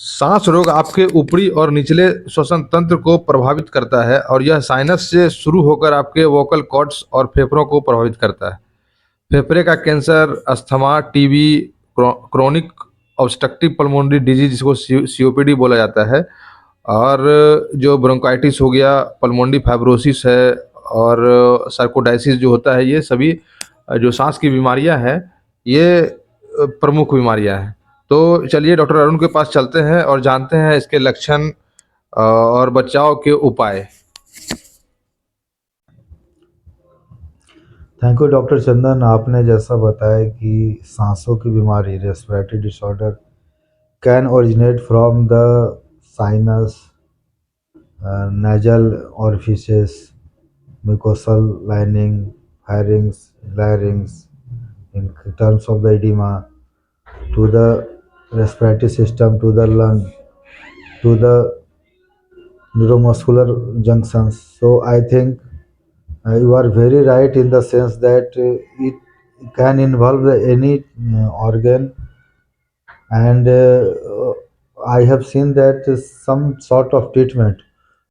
सांस रोग आपके ऊपरी और निचले श्वसन तंत्र को प्रभावित करता है और यह साइनस से शुरू होकर आपके वोकल कॉर्ड्स और फेफड़ों को प्रभावित करता है। फेफड़े का cancer, asthma, TB, chronic obstructive pulmonary disease जिसको सीओपीडी बोला जाता है, और जो ब्रोंकाइटिस हो गया, पल्मोनरी फाइब्रोसिस है और सार्कोडायसिस जो होता है, ये सभी जो सांस की बीमारियां हैं, ये प्रमुख बीमारियां हैं। तो चलिए डॉक्टर अरुण के पास चलते हैं और जानते हैं इसके लक्षण और बचाव के उपाय। थैंक यू डॉक्टर चंदन। आपने जैसा बताया कि सांसों की बीमारी respiratory disorder can originate from the sinus, nasal orifices, mucosal lining, pharynx, larynx, in terms of the edema, to the respiratory system, to the lung, to the neuromuscular junctions. So I think you are very right in the sense that it can involve any organ, and I have seen that some sort of treatment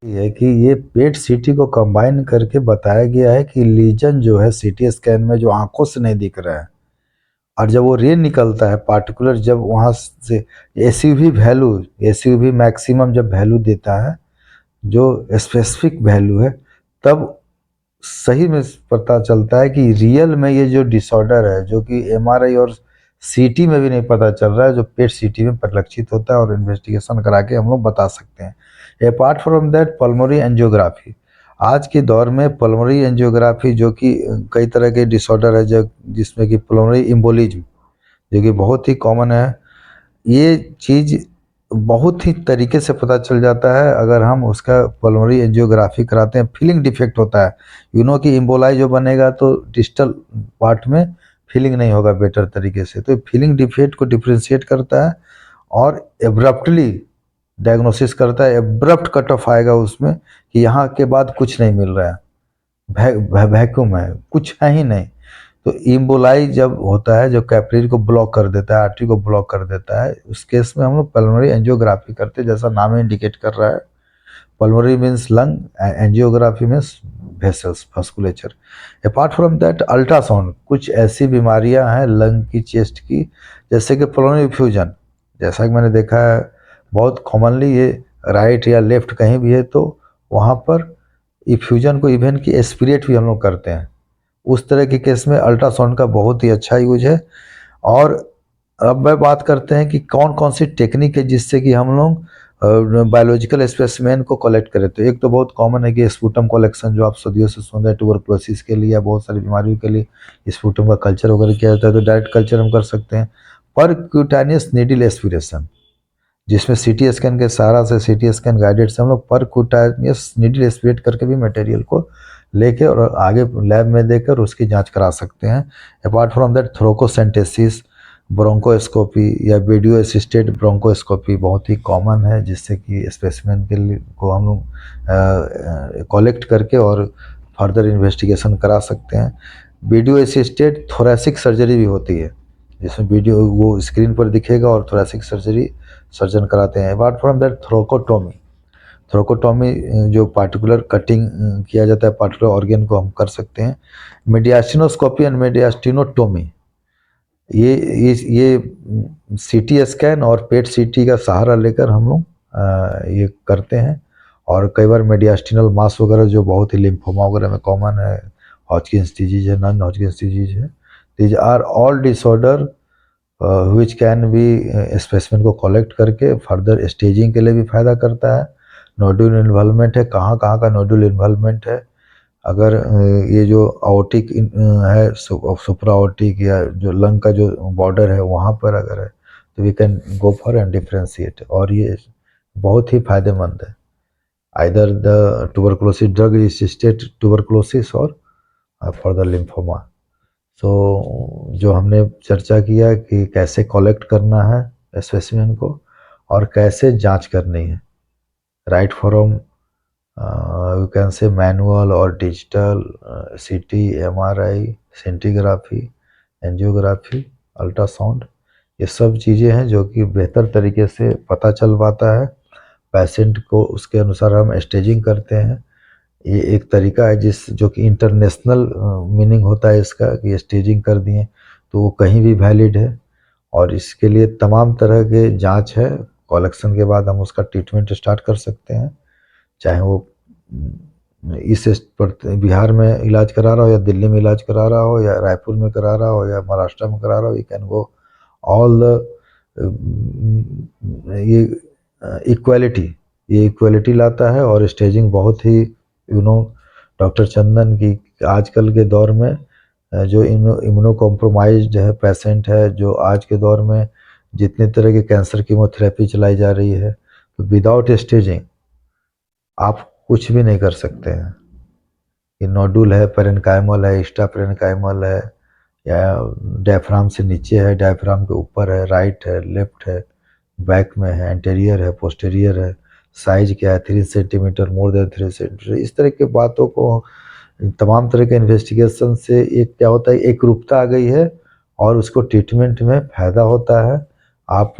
ये है कि ये पेट सीटी को combine करके बताया गया है कि लीजन जो है सीटी स्कैन में जो आंखों से नहीं दिख रहा है, और जब वो रे निकलता है पार्टिकुलर, जब वहाँ से एसयूवी मैक्सिमम जब वैल्यू देता है, जो स्पेसिफिक वैल्यू है, तब सही में पता चलता है कि रियल में ये जो डिसऑर्डर है, जो कि एमआरआई और सीटी में भी नहीं पता चल रहा है, जो पेट सीटी में परिलक्षित होता है, और इन्वेस्टिगेशन करा के हम लोग बता सकते हैं। Apart from that pulmonary angiography, आज के दौर में पल्मोनरी एंजियोग्राफी जो कि कई तरह के डिसऑर्डर है, जो जिसमें कि पल्मोनरी इम्बोलिज्म जो कि बहुत ही कॉमन है, ये चीज़ बहुत ही तरीके से पता चल जाता है अगर हम उसका पल्मोनरी एंजियोग्राफी कराते हैं। फीलिंग डिफेक्ट होता है, कि इम्बोलाई जो बनेगा तो डिस्टल पार्ट में फीलिंग नहीं होगा बेटर तरीके से, तो फीलिंग डिफेक्ट को डिफ्रेंशिएट करता है और एब्रप्टली डायग्नोसिस करता है। एब्रप्ट कट ऑफ आएगा उसमें कि यहाँ के बाद कुछ नहीं मिल रहा है, वैक्यूम है, कुछ है ही नहीं। तो इम्बोलाई जब होता है, जो कैपिलरी को ब्लॉक कर देता है, आर्टरी को ब्लॉक कर देता है, उस केस में हम लोग पल्मोनरी एंजियोग्राफी करते हैं, जैसा नाम इंडिकेट कर रहा है। Pulmonary means lung, angiography means vessels, vasculature. Apart from that ultrasound, कुछ ऐसी बीमारियां हैं लंग की, चेस्ट की, जैसे कि पल्मोनरी फ्यूजन, जैसा कि मैंने देखा है बहुत कॉमनली, ये राइट या लेफ्ट कहीं भी है, तो वहाँ पर इफ्यूजन को इवन की एस्पिरेट भी हम लोग करते हैं। उस तरह के केस में अल्ट्रासाउंड का बहुत ही अच्छा यूज है। और अब मैं बात करते हैं कि कौन कौन सी टेक्निक है जिससे कि हम लोग बायोलॉजिकल स्पेसिमेन को कलेक्ट करें। तो एक तो बहुत कॉमन है कि स्पूटम कलेक्शन, जो आप सदियों से सुन रहे हैं, ट्यूबरकुलोसिस के लिए या बहुत सारी बीमारियों के लिए स्पूटम का कल्चर वगैरह किया जाता है, तो डायरेक्ट कल्चर हम कर सकते हैं। परक्यूटानियस नीडल एस्पिरेशन, जिसमें सीटी स्कैन के सहारा से, सीटी स्कैन गाइडेड से हम लोग परक्यूटानियस नीडल एस्पिरेट करके भी मटेरियल को लेके और आगे लैब में देकर उसकी जांच करा सकते हैं। अपार्ट फ्रॉम दैट थ्रोकोसेंटेसिस, ब्रोंकोस्कोपी या वीडियो असिस्टेड ब्रोंकोस्कोपी बहुत ही कॉमन है, जिससे कि स्पेसिमेन के लिए को हम लोग कलेक्ट करके और फर्दर इन्वेस्टिगेशन करा सकते हैं। वीडियो असिस्टेड थोरेसिक सर्जरी भी होती है, जिसमें वीडियो वो स्क्रीन पर दिखेगा और थोरेसिक सर्जरी सर्जन कराते हैं। अपार्ट फ्रॉम दैट थ्रोकोटोमी जो पार्टिकुलर कटिंग किया जाता है पार्टिकुलर ऑर्गन को, हम कर सकते हैं। मीडियास्टिनोस्कोपी एंड मीडियास्टिनोटोमी, ये सीटी स्कैन और पेट सीटी का सहारा लेकर हम लोग ये करते हैं। और कई बार मीडियास्टिनल मास वगैरह जो बहुत ही लिम्फोमा वगैरह में कॉमन है, हॉजकिंस डिजीज है, नॉन हॉजकिंस डिजीज है, these are all disorder which can be specimen को कलेक्ट करके फर्दर स्टेजिंग के लिए भी फायदा करता है। नोड्यूल इन्वॉल्वमेंट है, कहाँ कहाँ का नोड्यूल इन्वॉल्वमेंट है, अगर ये जो आउटिक है, सुप्रा आउटिक या जो लंग का जो बॉर्डर है वहाँ पर अगर है, तो we can go for and differentiate, और ये बहुत ही फायदेमंद है। Either the tuberculosis drug assisted tuberculosis और फॉर द लिम्फोमा। सो जो हमने चर्चा किया कि कैसे कलेक्ट करना है स्पेसिमेन को और कैसे जांच करनी है, right from you can say manual और डिजिटल, सीटी, एमआरआई, सेंटीग्राफी, एंजियोग्राफी, अल्ट्रासाउंड, ये सब चीज़ें हैं जो कि बेहतर तरीके से पता चल पाता है पेशेंट को, उसके अनुसार हम स्टेजिंग करते हैं। ये एक तरीका है जो कि इंटरनेशनल मीनिंग होता है इसका कि स्टेजिंग कर दिए तो वो कहीं भी वैलिड है। और इसके लिए तमाम तरह के जांच है, कलेक्शन के बाद हम उसका ट्रीटमेंट स्टार्ट कर सकते हैं। चाहे वो बिहार में इलाज करा रहा हो या दिल्ली में इलाज करा रहा हो या रायपुर में करा रहा हो या महाराष्ट्र में करा रहा हो, you can go all the ये इक्वालिटी लाता है। और स्टेजिंग बहुत ही डॉक्टर चंदन की आजकल के दौर में जो इम्यूनो कॉम्प्रोमाइज्ड है पेशेंट है, जो आज के दौर में जितने तरह के कैंसर कीमोथेरेपी चलाई जा रही है, तो विदाउट स्टेजिंग आप कुछ भी नहीं कर सकते हैं। कि नोडुल है, पेरेन्काइमल है, एक्स्ट्रा पेरेन्काइमल है, या डायफ्राम से नीचे है, डायफ्राम के ऊपर है, राइट है, लेफ्ट है, बैक में है, एंटीरियर है, पोस्टीरियर है, साइज क्या है, 3 सेंटीमीटर, मोर देन 3 सेंटीमीटर, इस तरह की बातों को तमाम तरह के इन्वेस्टिगेशन से एक क्या होता है, एक रूपता आ गई है और उसको ट्रीटमेंट में फ़ायदा होता है। आप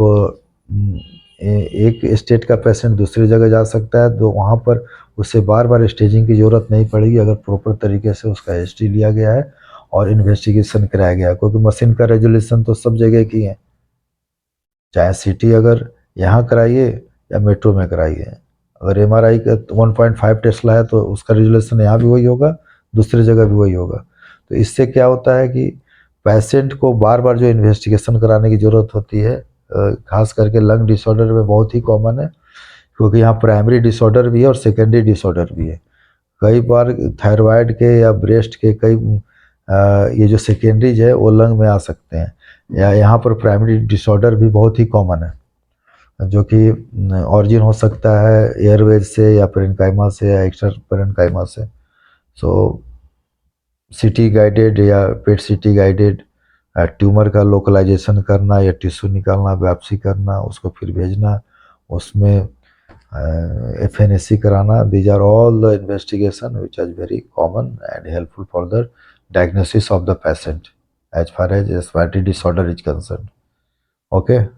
एक स्टेट का पेशेंट दूसरी जगह जा सकता है तो वहाँ पर उसे बार बार स्टेजिंग की ज़रूरत नहीं पड़ेगी अगर प्रॉपर तरीके से उसका हिस्ट्री लिया गया है और इन्वेस्टिगेशन कराया गया है। क्योंकि मशीन का रेजोल्यूशन तो सब जगह की है, चाहे सिटी अगर यहाँ कराइए या मेट्रो में कराइए। अगर एमआरआई का 1.5 टेस्ला है तो उसका रेजोल्यूशन यहाँ भी वही होगा, दूसरी जगह भी वही होगा। तो इससे क्या होता है कि पेशेंट को बार बार जो इन्वेस्टिगेशन कराने की ज़रूरत होती है, खास करके लंग डिसऑर्डर में बहुत ही कॉमन है, क्योंकि यहाँ प्राइमरी डिसऑर्डर भी है और सेकेंडरी डिसऑर्डर भी है। कई बार थायराइड के या ब्रेस्ट के ये जो सेकेंडरीज है वो लंग में आ सकते हैं, या यहाँ पर प्राइमरी डिसऑर्डर भी बहुत ही कॉमन है जो कि ऑरिजिन हो सकता है एयरवेज से या पेरेन्काइमा से या एक्स्ट्रा पेरेन्काइमा से। सो सीटी गाइडेड या पेट सीटी गाइडेड ट्यूमर का लोकलाइजेशन करना या टिश्यू निकालना, बायोप्सी करना, उसको फिर भेजना, उसमें FNAC कराना, these are all the investigation which is very common and helpful for the diagnosis of the patient as far as respiratory disorder is concerned. Okay.